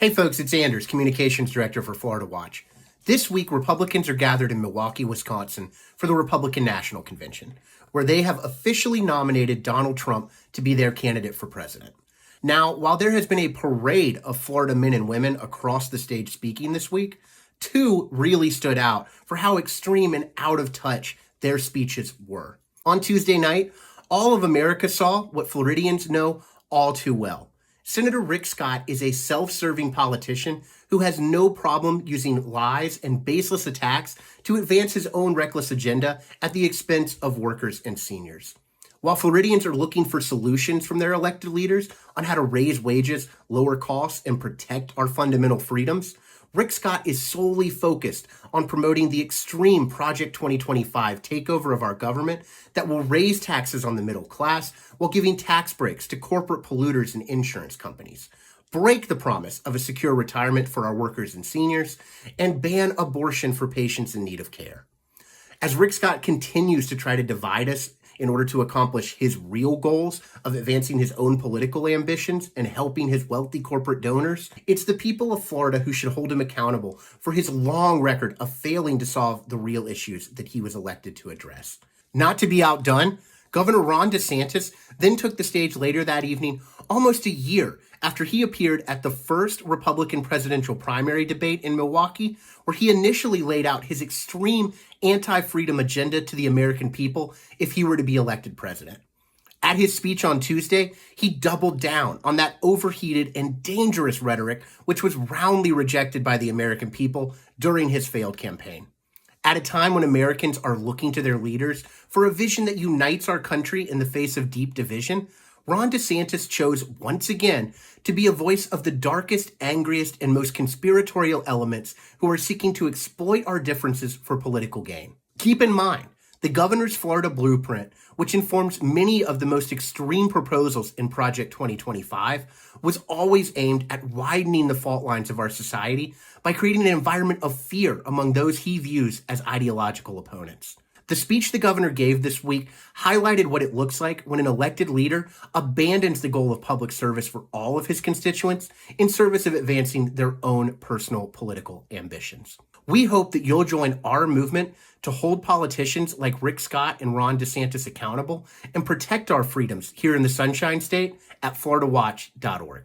Hey folks, it's Anders, Communications Director for Florida Watch. This week, Republicans are gathered in Milwaukee, Wisconsin for the Republican National Convention, where they have officially nominated Donald Trump to be their candidate for president. Now, while there has been a parade of Florida men and women across the stage speaking this week, two really stood out for how extreme and out of touch their speeches were. On Tuesday night, all of America saw what Floridians know all too well. Senator Rick Scott is a self-serving politician who has no problem using lies and baseless attacks to advance his own reckless agenda at the expense of workers and seniors. While Floridians are looking for solutions from their elected leaders on how to raise wages, lower costs, and protect our fundamental freedoms, Rick Scott is solely focused on promoting the extreme Project 2025 takeover of our government that will raise taxes on the middle class while giving tax breaks to corporate polluters and insurance companies, break the promise of a secure retirement for our workers and seniors, and ban abortion for patients in need of care. As Rick Scott continues to try to divide us in order to accomplish his real goals of advancing his own political ambitions and helping his wealthy corporate donors, it's the people of Florida who should hold him accountable for his long record of failing to solve the real issues that he was elected to address. Not to be outdone, Governor Ron DeSantis then took the stage later that evening, almost a year after he appeared at the first Republican presidential primary debate in Milwaukee, where he initially laid out his extreme anti-freedom agenda to the American people if he were to be elected president. At his speech on Tuesday, he doubled down on that overheated and dangerous rhetoric, which was roundly rejected by the American people during his failed campaign. At a time when Americans are looking to their leaders for a vision that unites our country in the face of deep division, Ron DeSantis chose once again to be a voice of the darkest, angriest, and most conspiratorial elements who are seeking to exploit our differences for political gain. Keep in mind, the governor's Florida blueprint, which informs many of the most extreme proposals in Project 2025, was always aimed at widening the fault lines of our society by creating an environment of fear among those he views as ideological opponents. The speech the governor gave this week highlighted what it looks like when an elected leader abandons the goal of public service for all of his constituents in service of advancing their own personal political ambitions. We hope that you'll join our movement to hold politicians like Rick Scott and Ron DeSantis accountable and protect our freedoms here in the Sunshine State at floridawatch.org.